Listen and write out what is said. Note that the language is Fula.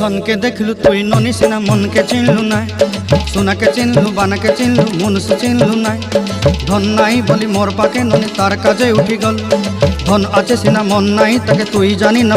ধনকে দেখলু তুই ননি সিনা মনকে চিনলু নাই, সোনাকে চিনলু বানাকে চিনলু মনুষ চিনলু নাই। ধন নাই বলি মোর পাকে ননি তার কাজে উঠি গল, ধন আছে সিনা মন নাই তাকে তুই জানি না।